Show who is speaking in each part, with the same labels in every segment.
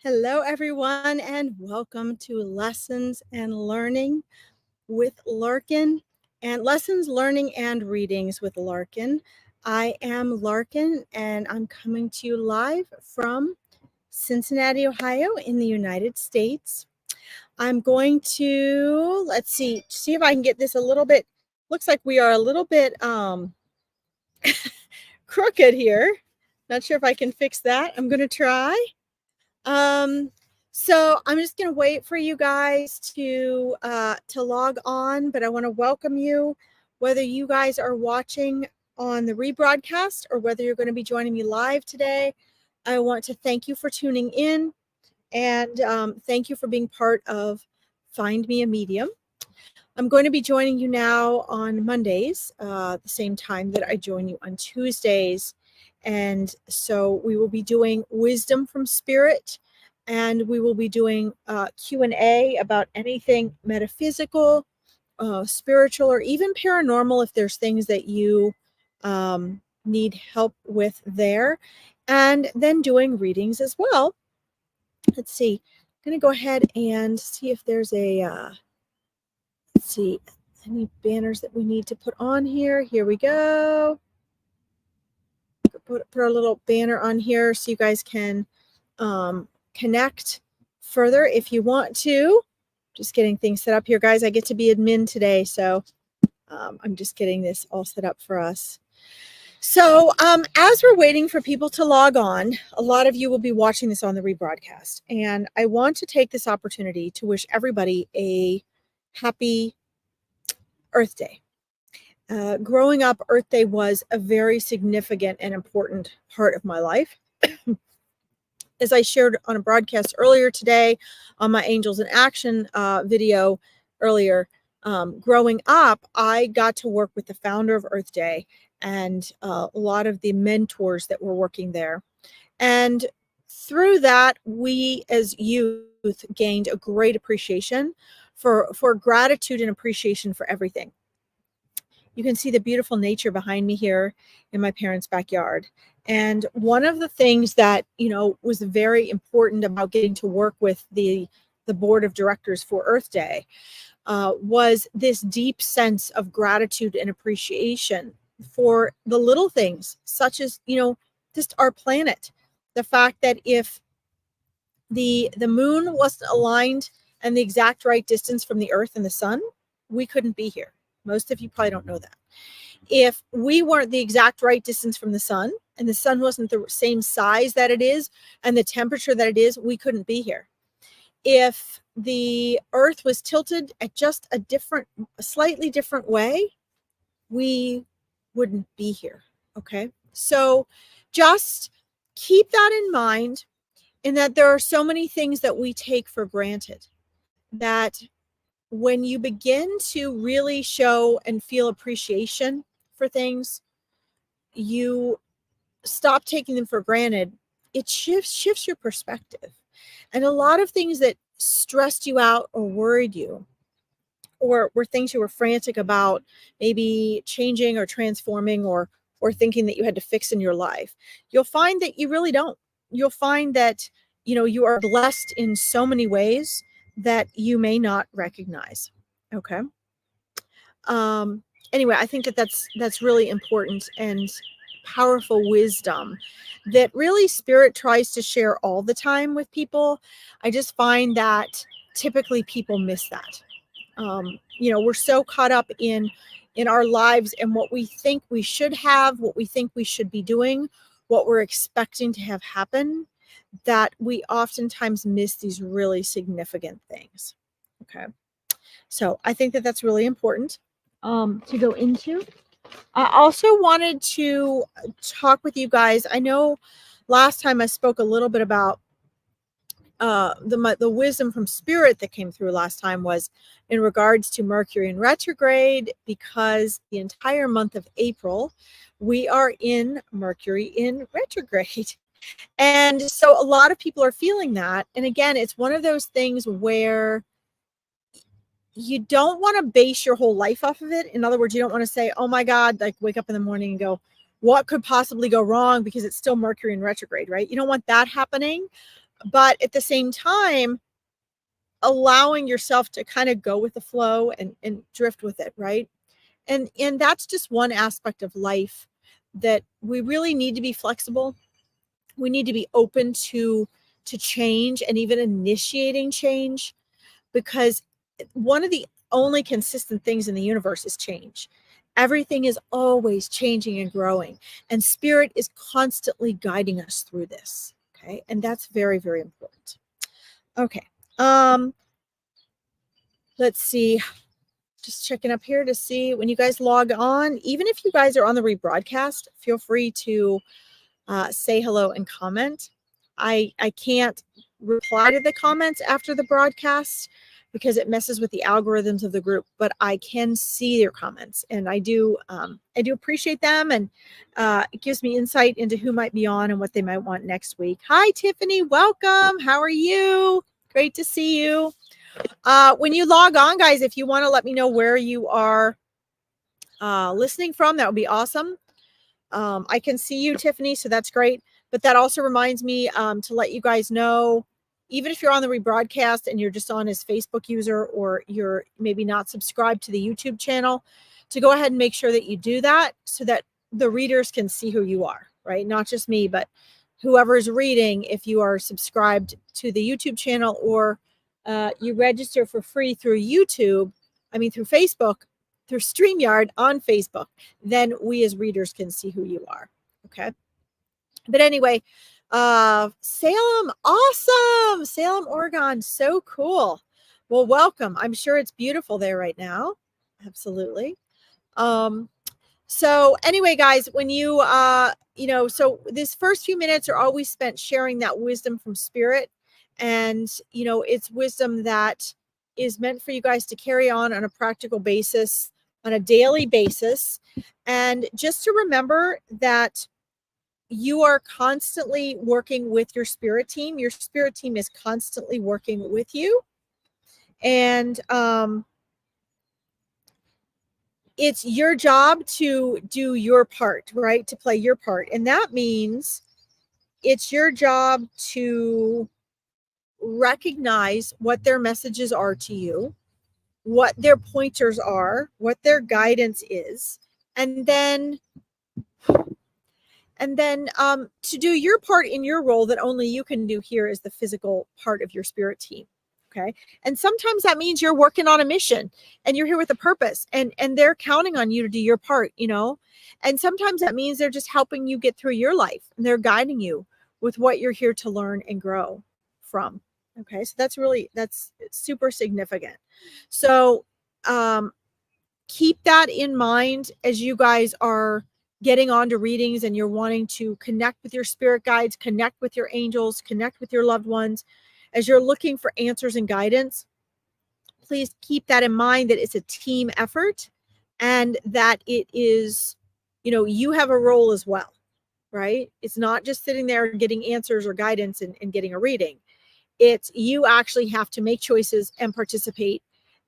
Speaker 1: Hello, everyone, and welcome to Lessons and Learning with Larkin and Lessons, Learning, and Readings with Larkin. I am Larkin, and I'm coming to you live from Cincinnati, Ohio, in the United States. I'm going to, see if I can get this a little bit, looks like we are a little bit crooked here. Not sure if I can fix that. I'm going to try. So I'm just going to wait for you guys to log on, but I want to welcome you, whether you guys are watching on the rebroadcast or whether you're going to be joining me live today. I want to thank you for tuning in, and thank you for being part of Find Me a Medium. I'm going to be joining you now on Mondays, the same time that I join you on Tuesdays. And so we will be doing Wisdom from Spirit, and we will be doing Q&A about anything metaphysical, spiritual, or even paranormal if there's things that you need help with there. And then doing readings as well. Let's see. I'm going to go ahead and see if there's a... let's see, any banners that we need to put on here. Here we go. Put our little banner on here so you guys can connect further if you want to. Just getting things set up here, guys. I get to be admin today, so I'm just getting this all set up for us. So as we're waiting for people to log on, a lot of you will be watching this on the rebroadcast, and I want to take this opportunity to wish everybody a happy Earth Day. Growing up, Earth Day was a very significant and important part of my life. As I shared on a broadcast earlier today on my Angels in Action video earlier, growing up, I got to work with the founder of Earth Day and a lot of the mentors that were working there. And through that, we as youth gained a great appreciation for gratitude and appreciation for everything. You can see the beautiful nature behind me here in my parents' backyard. And one of the things that, was very important about getting to work with the board of directors for Earth Day was this deep sense of gratitude and appreciation for the little things, such as, just our planet. The fact that if the moon wasn't aligned and the exact right distance from the earth and the sun, we couldn't be here. Most of you probably don't know that. If we weren't the exact right distance from the sun and the sun wasn't the same size that it is and the temperature that it is, we couldn't be here. If the earth was tilted at just a slightly different way, we wouldn't be here. Okay. So just keep that in mind, in that there are so many things that we take for granted, that when you begin to really show and feel appreciation for things, you stop taking them for granted. It shifts your perspective. And a lot of things that stressed you out or worried you, or were things you were frantic about, maybe changing or transforming or thinking that you had to fix in your life, you'll find that you really don't. You'll find that, you are blessed in so many ways that you may not recognize. Okay. Anyway, I think that that's really important and powerful wisdom that really Spirit tries to share all the time with people. I just find that typically people miss that. We're so caught up in our lives and what we think we should have, what we think we should be doing, what we're expecting to have happen, that we oftentimes miss these really significant things. Okay. So I think that that's really important to go into. I also wanted to talk with you guys. I know last time I spoke a little bit about the wisdom from Spirit that came through last time was in regards to Mercury in retrograde, because the entire month of April, we are in Mercury in retrograde. And so a lot of people are feeling that. And again, it's one of those things where you don't want to base your whole life off of it. In other words, you don't want to say, oh my God, like wake up in the morning and go, what could possibly go wrong because it's still Mercury in retrograde, right? You don't want that happening. but at the same time, allowing yourself to kind of go with the flow and drift with it, right? And that's just one aspect of life that we really need to be flexible. We need to be open to change and even initiating change, because one of the only consistent things in the universe is change. Everything is always changing and growing, and spirit is constantly guiding us through this. Okay. And that's very, very important. Okay. Let's see. Just checking up here to see when you guys log on, even if you guys are on the rebroadcast, feel free to say hello and comment. I can't reply to the comments after the broadcast because it messes with the algorithms of the group, but I can see your comments, and I do appreciate them, and it gives me insight into who might be on and what they might want next week. Hi, Tiffany, welcome. How are you? Great to see you. When you log on, guys, if you want to let me know where you are listening from, that would be awesome. I can see you, Tiffany, so that's great. But that also reminds me to let you guys know, even if you're on the rebroadcast and you're just on as Facebook user, or you're maybe not subscribed to the YouTube channel, to go ahead and make sure that you do that so that the readers can see who you are, right? Not just me, but whoever's reading. If you are subscribed to the YouTube channel, or you register for free through through Facebook, through StreamYard on Facebook, then we as readers can see who you are. Okay. But anyway, Salem, awesome. Salem, Oregon, so cool. Well, welcome. I'm sure it's beautiful there right now. Absolutely. So anyway, guys, when you, so these first few minutes are always spent sharing that wisdom from spirit. And, it's wisdom that is meant for you guys to carry on a practical basis, on a daily basis. And just to remember that you are constantly working with your spirit team. Your spirit team is constantly working with you. And it's your job to do your part, right? To play your part. And that means it's your job to recognize what their messages are to you, what their pointers are, what their guidance is, and then to do your part in your role that only you can do here as the physical part of your spirit team. Okay. And sometimes that means you're working on a mission and you're here with a purpose, and they're counting on you to do your part, and sometimes that means they're just helping you get through your life, and they're guiding you with what you're here to learn and grow from. Okay. So that's super significant. So keep that in mind as you guys are getting on to readings and you're wanting to connect with your spirit guides, connect with your angels, connect with your loved ones. As you're looking for answers and guidance, please keep that in mind, that it's a team effort, and that it is, you have a role as well, right? It's not just sitting there getting answers or guidance and getting a reading. It's you actually have to make choices and participate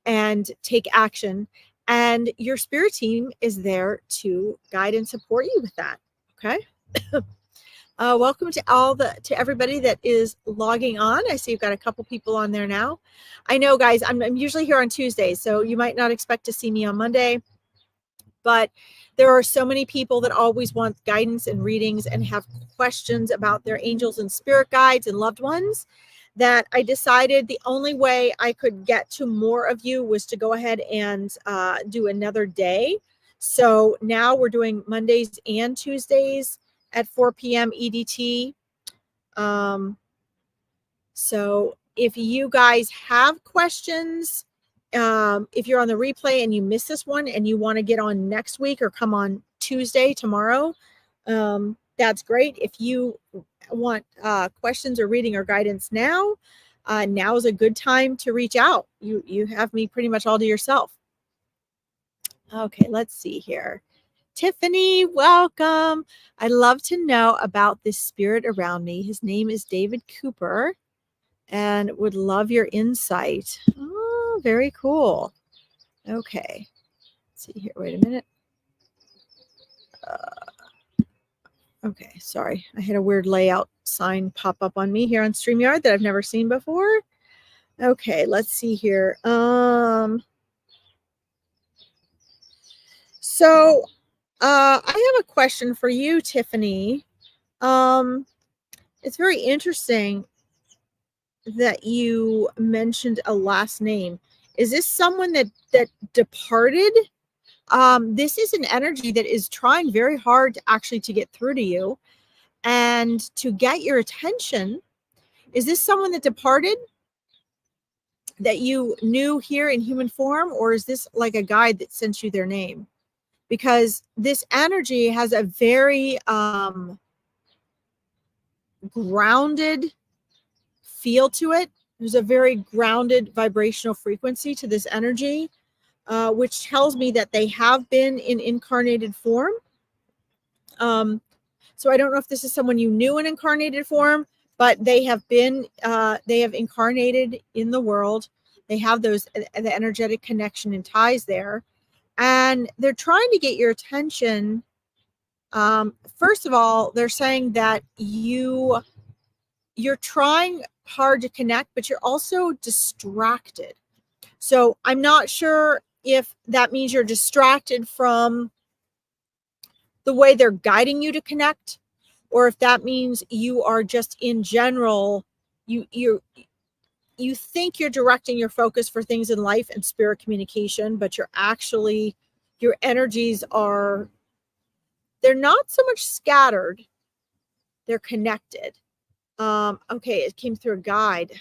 Speaker 1: and take action. And your spirit team is there to guide and support you with that. Okay. Welcome to everybody that is logging on. I see you've got a couple people on there now. I know, guys, I'm usually here on Tuesdays, so you might not expect to see me on Monday, but there are so many people that always want guidance and readings and have questions about their angels and spirit guides and loved ones, that I decided the only way I could get to more of you was to go ahead and do another day. So now we're doing Mondays and Tuesdays at 4 p.m. EDT. So if you guys have questions, if you're on the replay and you missed this one and you want to get on next week or come on Tuesday, tomorrow, that's great. If you want questions or reading or guidance now, now is a good time to reach out. You have me pretty much all to yourself. Okay, let's see here. Tiffany, welcome. I'd love to know about this spirit around me. His name is David Cooper, and would love your insight. Oh, very cool. Okay. Let's see here. Wait a minute. Okay, sorry. I had a weird layout sign pop up on me here on StreamYard that I've never seen before. Okay, let's see here. So I have a question for you, Tiffany. It's very interesting that you mentioned a last name. Is this someone that departed? This is an energy that is trying very hard to actually to get through to you and to get your attention. Is this someone that departed that you knew here in human form, or is this like a guide that sent you their name? Because this energy has a very grounded feel to it. There's a very grounded vibrational frequency to this energy, which tells me that they have been in incarnated form. So I don't know if this is someone you knew in incarnated form, but they have incarnated in the world. They have the energetic connection and ties there. And they're trying to get your attention. First of all, they're saying that you're trying hard to connect, but you're also distracted. So I'm not sure if that means you're distracted from the way they're guiding you to connect, or if that means you are just in general, you think you're directing your focus for things in life and spirit communication, but you're actually, your energies are, they're not so much scattered, they're connected. Okay, it came through a guide.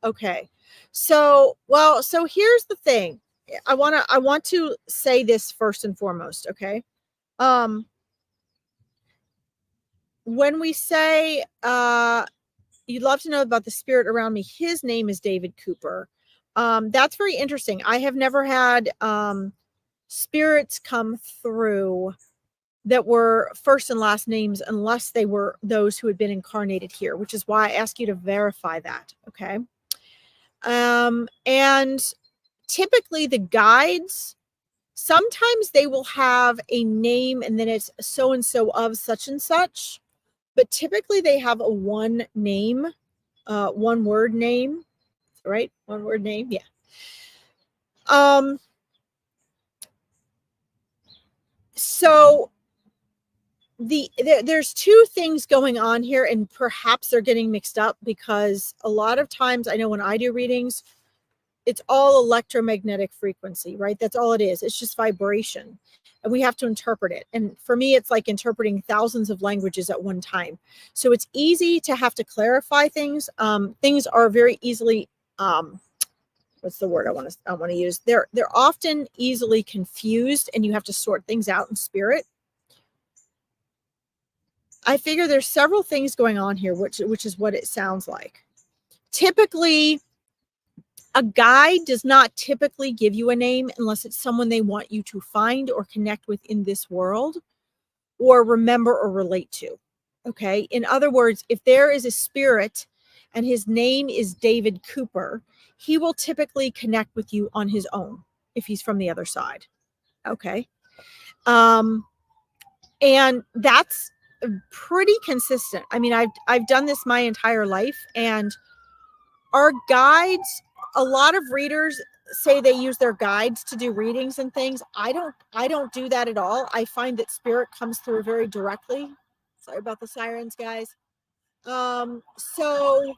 Speaker 1: Okay. So here's the thing. I want to say this first and foremost, okay? When we say you'd love to know about the spirit around me, his name is David Cooper. That's very interesting. I have never had spirits come through that were first and last names unless they were those who had been incarnated here, which is why I ask you to verify that, okay? And typically the guides, sometimes they will have a name and then it's so-and-so of such and such, but typically they have a one name, one word name, right? One word name, yeah. So there's two things going on here, and perhaps they're getting mixed up because a lot of times I know when I do readings, it's all electromagnetic frequency, right? That's all it is. It's just vibration, and we have to interpret it. And for me, it's like interpreting thousands of languages at one time. So it's easy to have to clarify things. Things are very easily, what's the word I want to use? They're often easily confused, and you have to sort things out in spirit. I figure there's several things going on here, which is what it sounds like. Typically, a guide does not typically give you a name unless it's someone they want you to find or connect with in this world or remember or relate to. Okay. In other words, if there is a spirit and his name is David Cooper, he will typically connect with you on his own if he's from the other side. Okay. And that's pretty consistent. I mean, I've done this my entire life, and our guides, a lot of readers say they use their guides to do readings and things. I don't do that at all. I find that spirit comes through very directly. Sorry about the sirens, guys. So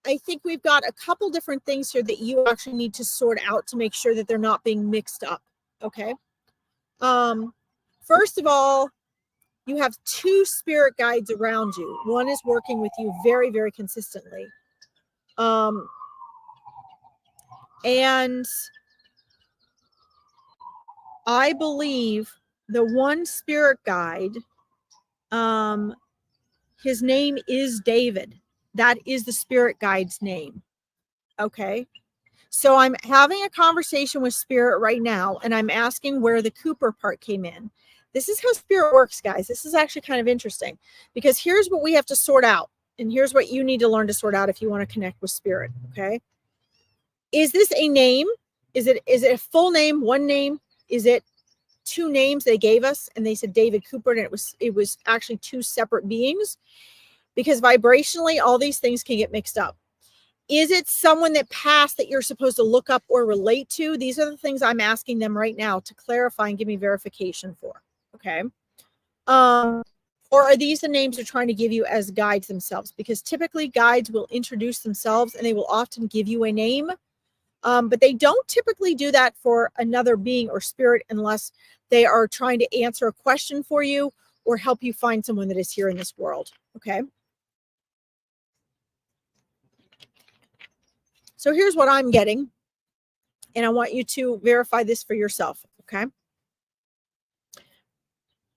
Speaker 1: I think we've got a couple different things here that you actually need to sort out to make sure that they're not being mixed up. Okay. First of all, you have two spirit guides around you. One is working with you very, very consistently. And I believe the one spirit guide, his name is David. That is the spirit guide's name. Okay. So I'm having a conversation with spirit right now, and I'm asking where the Cooper part came in. This is how spirit works, guys. This is actually kind of interesting because here's what we have to sort out. And here's what you need to learn to sort out if you want to connect with spirit. Okay. Is this a name? Is it a full name, one name? Is it two names they gave us, and they said David Cooper, and it was actually two separate beings, because vibrationally all these things can get mixed up. Is it someone that passed that you're supposed to look up or relate to? These are the things I'm asking them right now to clarify and give me verification for. Okay. Or are these the names they're trying to give you as guides themselves? Because typically guides will introduce themselves and they will often give you a name. But they don't typically do that for another being or spirit unless they are trying to answer a question for you or help you find someone that is here in this world. Okay. So here's what I'm getting, and I want you to verify this for yourself, okay?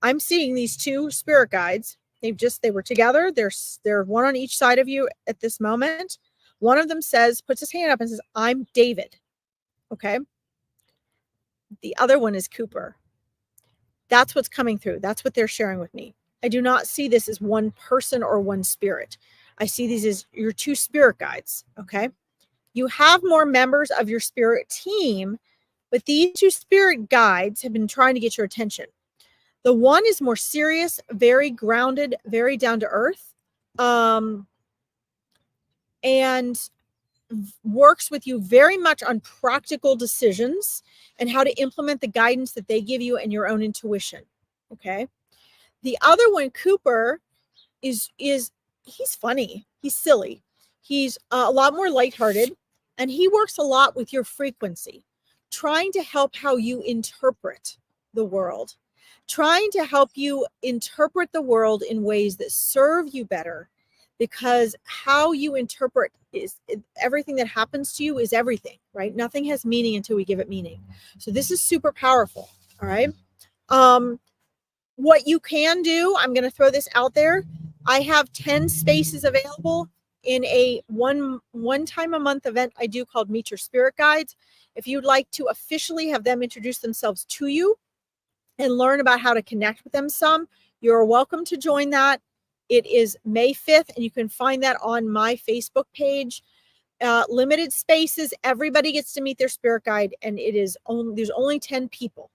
Speaker 1: I'm seeing these two spirit guides. They were together. They're one on each side of you at this moment. One of them puts his hand up and says, "I'm David." Okay. The other one is Cooper. That's what's coming through. That's what they're sharing with me. I do not see this as one person or one spirit. I see these as your two spirit guides, okay? You have more members of your spirit team, but these two spirit guides have been trying to get your attention. The one is more serious, very grounded, very down to earth, and works with you very much on practical decisions and how to implement the guidance that they give you and your own intuition. Okay. The other one, Cooper, he's funny. He's silly. He's a lot more lighthearted. And he works a lot with your frequency, trying to help how you interpret the world, trying to help you interpret the world in ways that serve you better, because how you interpret everything that happens to you is everything, right? Nothing has meaning until we give it meaning. So this is super powerful. All right. What you can do, I'm going to throw this out there. I have 10 spaces available in a one time a month event I do called Meet Your Spirit Guides. If you'd like to officially have them introduce themselves to you and learn about how to connect with them some, you're welcome to join that. It is May 5th, and you can find that on my Facebook page. Limited spaces. Everybody gets to meet their spirit guide, and there's only 10 people.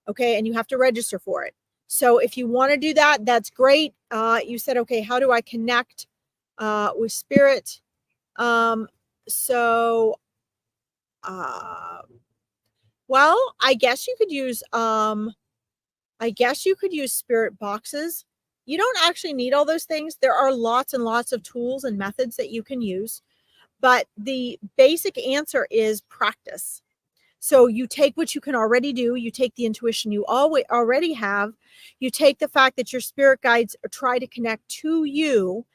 Speaker 1: Okay, and you have to register for it. So if you want to do that, that's great. You said, okay, how do I connect with spirit? Well, I guess you could use spirit boxes. You don't actually need all those things. There are lots and lots of tools and methods that you can use, but the basic answer is practice. So you take what you can already do, you take the intuition you already have, you take the fact that your spirit guides try to connect to you,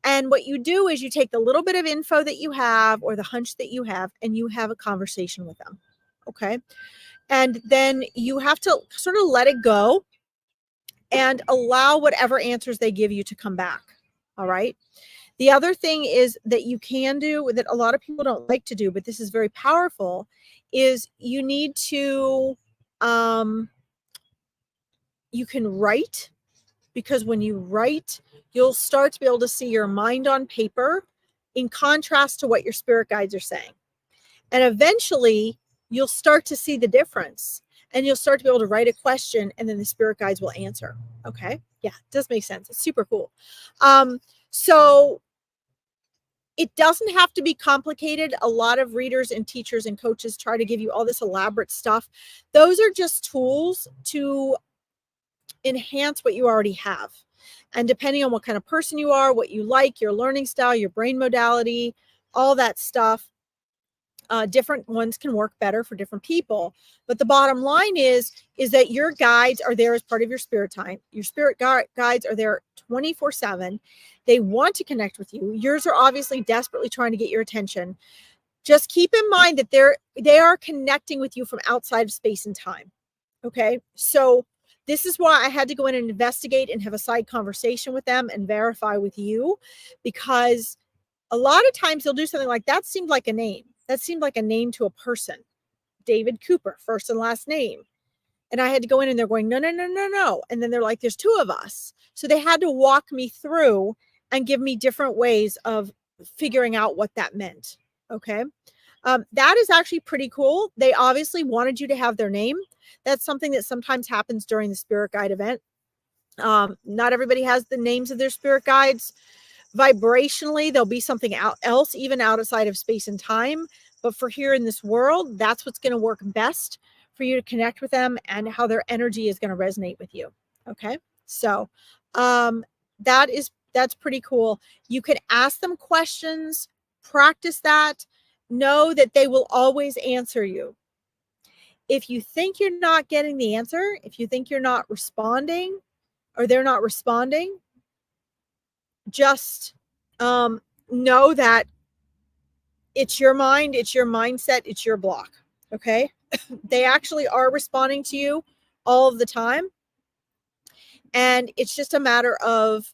Speaker 1: and what you do is you take the little bit of info that you have or the hunch that you have, and you have a conversation with them. Okay. And then you have to sort of let it go and allow whatever answers they give you to come back. All right. The other thing is that you can do that a lot of people don't like to do, but this is very powerful, is you need to, you can write, because when you write, you'll start to be able to see your mind on paper in contrast to what your spirit guides are saying. And eventually you'll start to see the difference, and you'll start to be able to write a question, and then the spirit guides will answer. Okay. Yeah, it does make sense. It's super cool. So it doesn't have to be complicated. A lot of readers and teachers and coaches try to give you all this elaborate stuff. Those are just tools to enhance what you already have. And depending on what kind of person you are, what you like, your learning style, your brain modality, all that stuff, different ones can work better for different people. But the bottom line is that your guides are there as part of your spirit time. Your spirit guides are there 24/7. They want to connect with you. Yours are obviously desperately trying to get your attention. Just keep in mind that they are connecting with you from outside of space and time. Okay. So this is why I had to go in and investigate and have a side conversation with them and verify with you, because a lot of times they'll do something like, that seemed like a name. That seemed like a name to a person. David Cooper, first and last name. And I had to go in, and they're going, no, no, no, no, no. And then they're like, there's two of us. So they had to walk me through and give me different ways of figuring out what that meant. Okay. That is actually pretty cool. They obviously wanted you to have their name. That's something that sometimes happens during the spirit guide event. Not everybody has the names of their spirit guides. Vibrationally, there'll be something else, even outside of space and time. But for here in this world, that's what's going to work best for you to connect with them and how their energy is going to resonate with you. Okay. So that's pretty cool. You can ask them questions, practice that, know that they will always answer you. If you think you're not getting the answer, if you think you're not responding or they're not responding, just know that it's your mind, it's your mindset, it's your block. Okay. They actually are responding to you all of the time. And it's just a matter of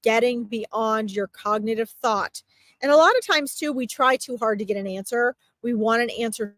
Speaker 1: getting beyond your cognitive thought. And a lot of times too, we try too hard to get an answer. We want an answer.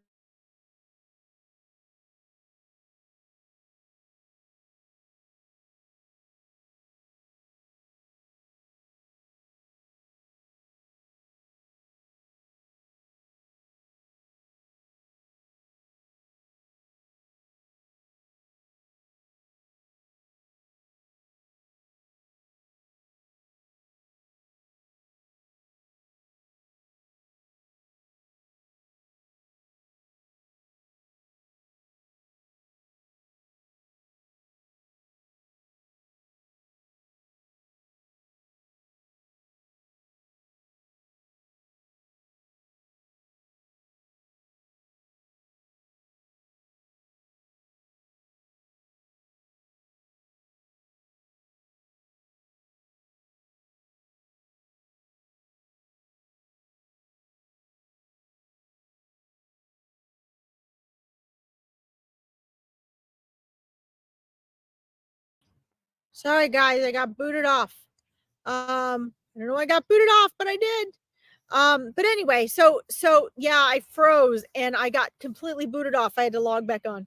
Speaker 1: Sorry guys, I got booted off. I don't know I got booted off, but I did. But anyway, so yeah, I froze and I got completely booted off. I had to log back on.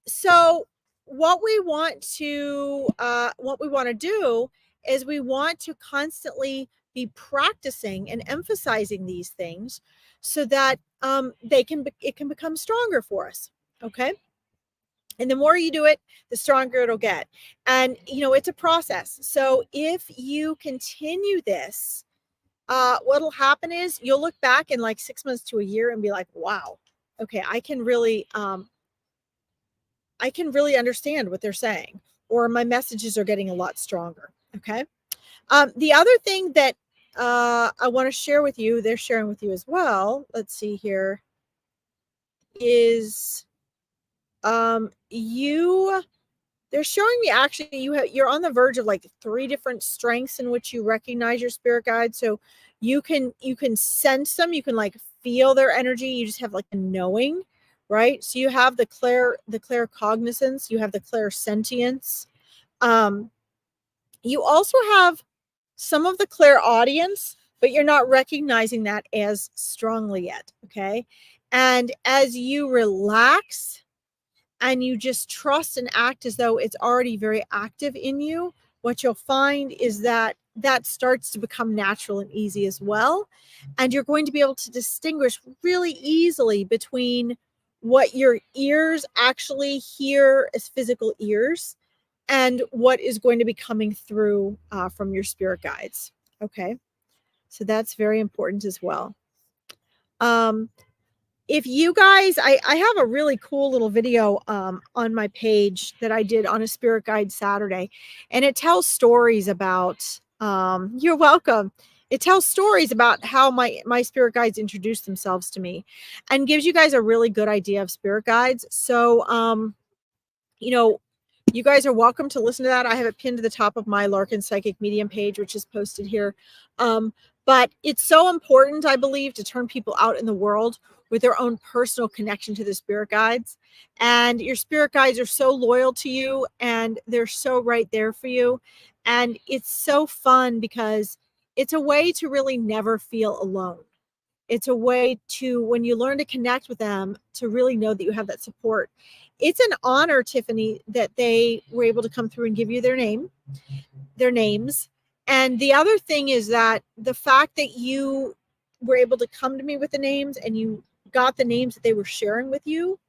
Speaker 1: So what we want to do is we want to constantly be practicing and emphasizing these things so that it can become stronger for us. Okay. And the more you do it, the stronger it'll get. And it's a process. So if you continue this, what'll happen is you'll look back in like 6 months to a year and be like, wow, okay, I can really understand what they're saying, or my messages are getting a lot stronger. Okay. The other thing that I want to share with you, they're sharing with you as well. Let's see here, is they're showing me actually you're on the verge of like 3 different strengths in which you recognize your spirit guide. So you can sense them, you can like feel their energy, you just have like a knowing, right? So you have the claircognizance, you have the clairsentience. You also have some of the clairaudience, but you're not recognizing that as strongly yet. Okay. And as you relax and you just trust and act as though it's already very active in you, what you'll find is that starts to become natural and easy as well. And you're going to be able to distinguish really easily between what your ears actually hear as physical ears and what is going to be coming through from your spirit guides. Okay. So that's very important as well. If you guys, I have a really cool little video on my page that I did on a spirit guide Saturday, and it tells stories about, you're welcome. It tells stories about how my spirit guides introduced themselves to me and gives you guys a really good idea of spirit guides. So, you guys are welcome to listen to that. I have it pinned to the top of my Larkin Psychic Medium page, which is posted here. But it's so important, I believe, to turn people out in the world with their own personal connection to the spirit guides. And your spirit guides are so loyal to you and they're so right there for you. And it's so fun because it's a way to really never feel alone. It's a way to, when you learn to connect with them, to really know that you have that support. It's an honor, Tiffany, that they were able to come through and give you their names. And the other thing is that the fact that you were able to come to me with the names and you got the names that they were sharing with you,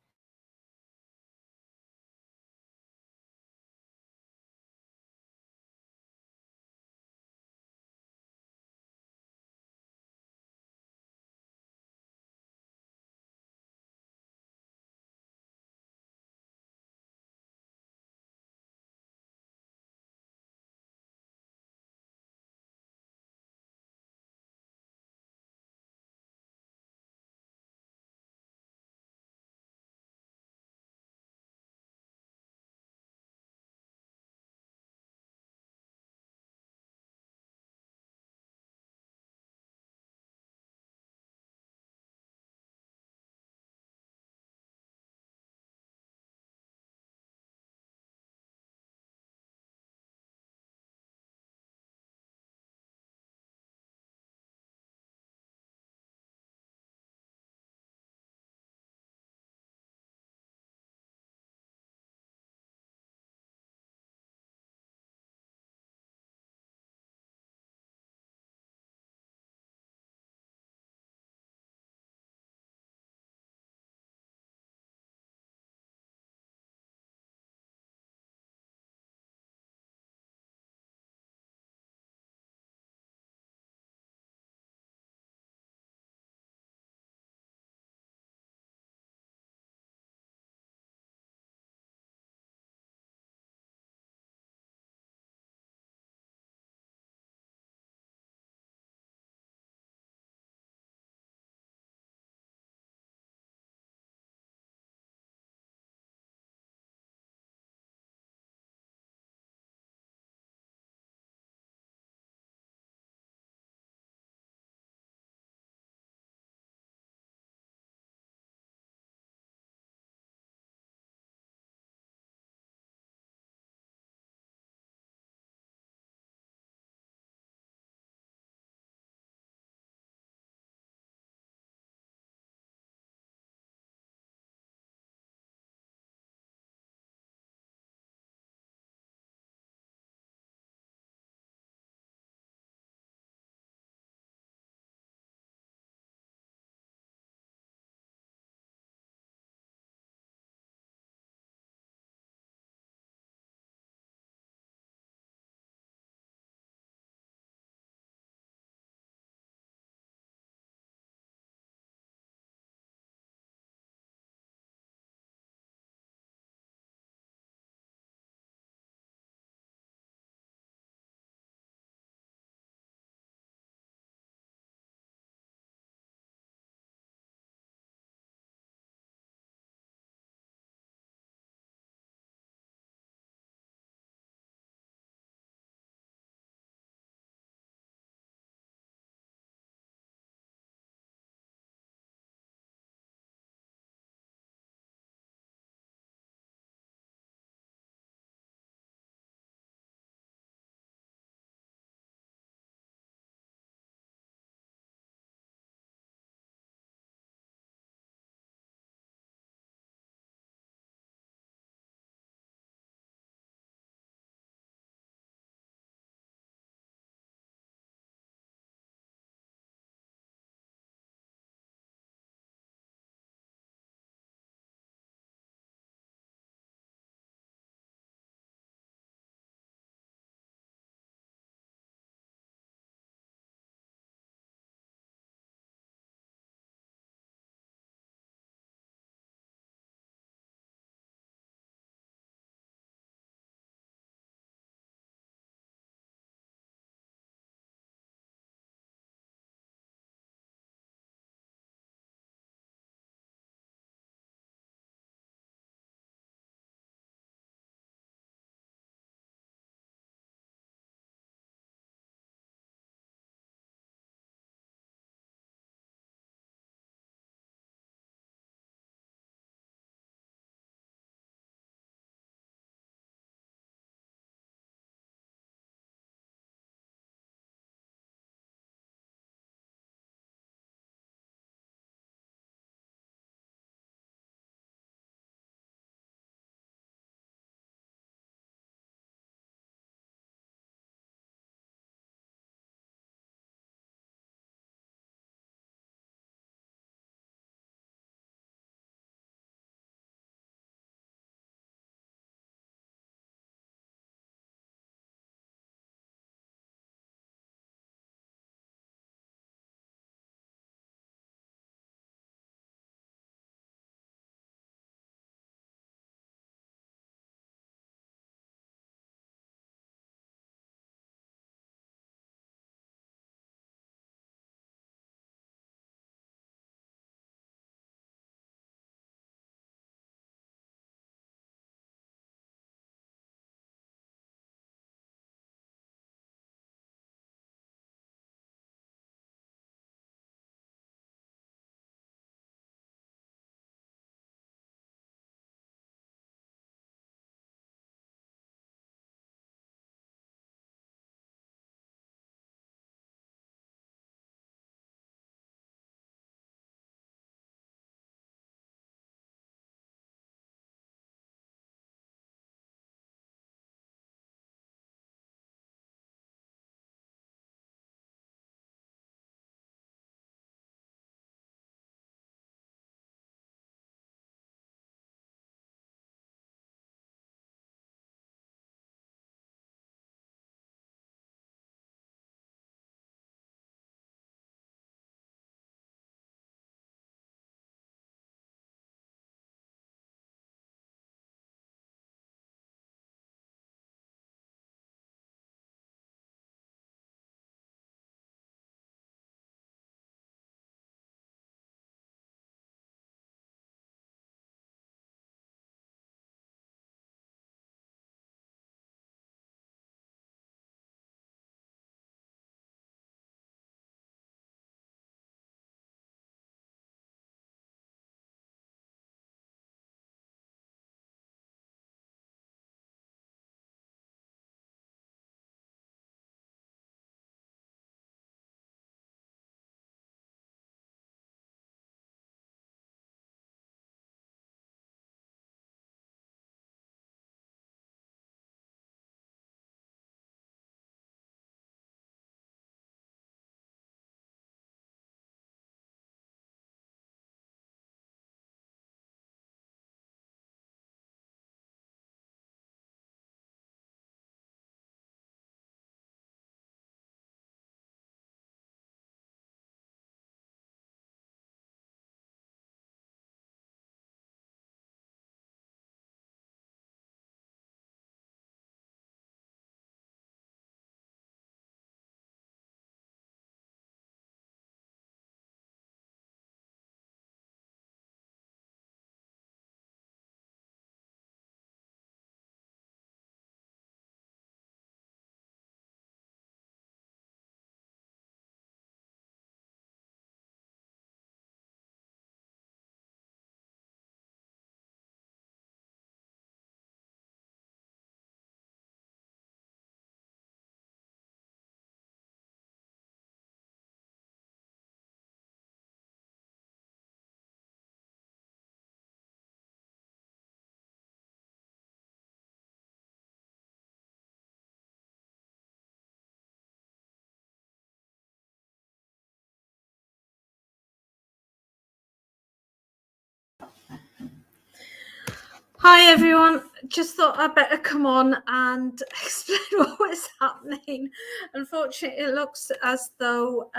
Speaker 2: Hi everyone, just thought I'd better come on and explain what was happening. Unfortunately, it looks as though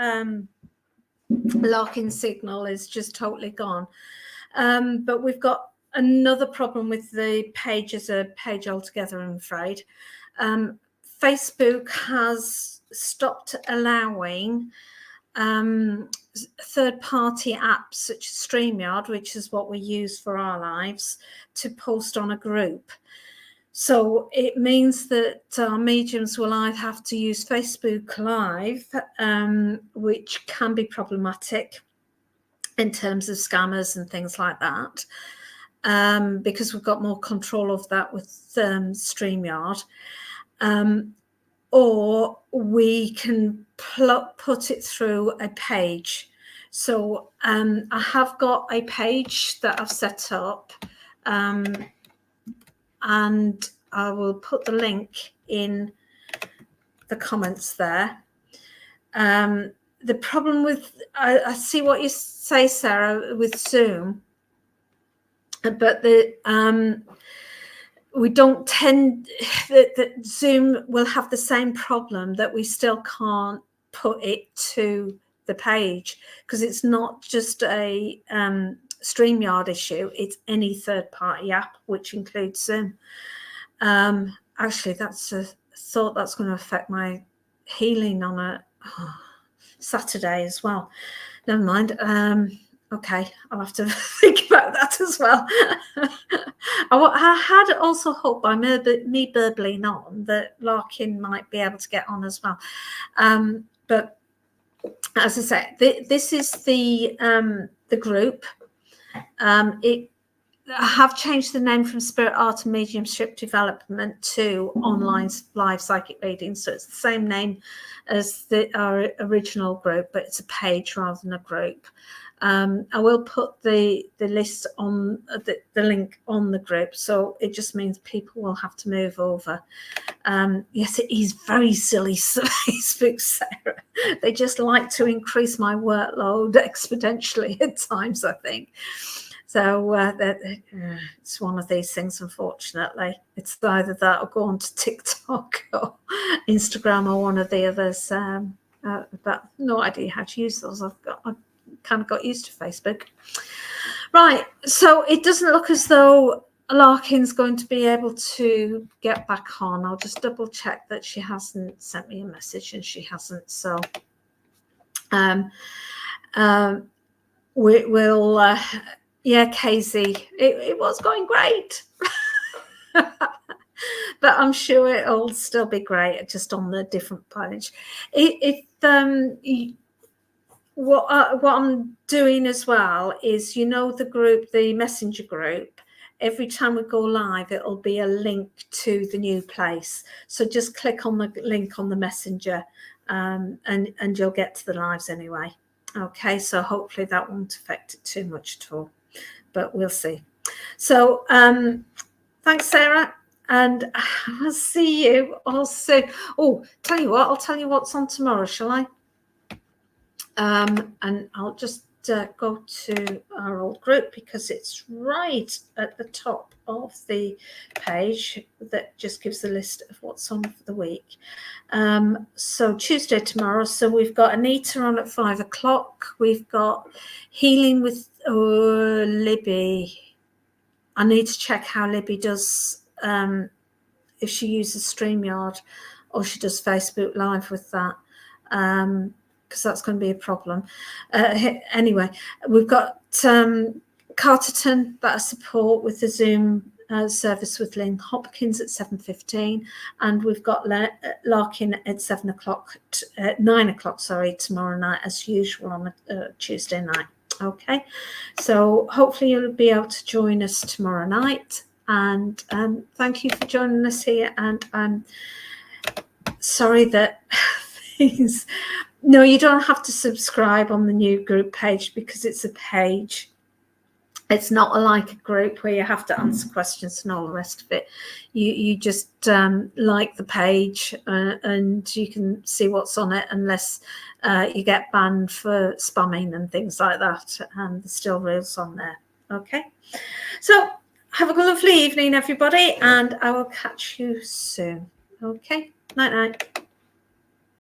Speaker 2: Larkin signal is just totally gone. But we've got another problem with the page as a page altogether, I'm afraid. Facebook has stopped allowing third-party apps such as StreamYard, which is what we use for our lives, to post on a group. So it means that our mediums will either have to use Facebook Live, which can be problematic in terms of scammers and things like that, because we've got more control of that with StreamYard. Or we can put it through a page. So I have got a page that I've set up, and I will put the link in the comments there. The problem with, I see what you say, Sarah, with Zoom, but we don't tend that Zoom will have the same problem, that we still can't put it to the page, because it's not just a StreamYard issue, it's any third-party app, which includes Zoom. Actually, that's a thought that's going to affect my healing on a Saturday as well. Never mind. Okay, I'll have to think about that as well. I had also hoped by me burbling on that Larkin might be able to get on as well. But as I say, this is the group. I have changed the name from Spirit Art and Mediumship Development to Online Live Psychic Reading. So it's the same name as our original group, but it's a page rather than a group. I will put the list on the link on the group, so it just means people will have to move over. Yes, it is very silly, Facebook, Sarah. They just like to increase my workload exponentially at times, I think. So it's one of these things, unfortunately. It's either that or go on to TikTok or Instagram or one of the others. But no idea how to use those. I've kind of got used to Facebook. Right, so it doesn't look as though Larkin's going to be able to get back on. I'll just double check that she hasn't sent me a message, and she hasn't. So we'll yeah, Casey, it was going great. But I'm sure it'll still be great, just on the different page. What I'm doing as well is, you know, the group, the messenger group, every time we go live, it'll be a link to the new place. So just click on the link on the messenger, and you'll get to the lives anyway. Okay, so hopefully that won't affect it too much at all, but we'll see. So thanks, Sarah, and I'll see you all soon. Oh, tell you what, I'll tell you what's on tomorrow, shall I? And I'll just go to our old group, because it's right at the top of the page that just gives the list of what's on for the week. So Tuesday tomorrow, so we've got Anita on at 5 o'clock. We've got Healing with Libby. I need to check how Libby does, if she uses StreamYard or she does Facebook Live with that, because that's going to be a problem. Anyway, we've got Carterton, that I support with the Zoom service with Lynn Hopkins at 7:15, and we've got Larkin at 7 o'clock, 9 o'clock, sorry, tomorrow night, as usual on a Tuesday night. Okay, so hopefully you'll be able to join us tomorrow night, and thank you for joining us here. And I'm sorry that things. No, you don't have to subscribe on the new group page, because it's a page. It's not like a group where you have to answer questions and all the rest of it. You just like the page, and you can see what's on it, unless you get banned for spamming and things like that. And there's still rules on there. Okay, so Have a lovely evening, everybody, and I will catch you soon. Okay, night night.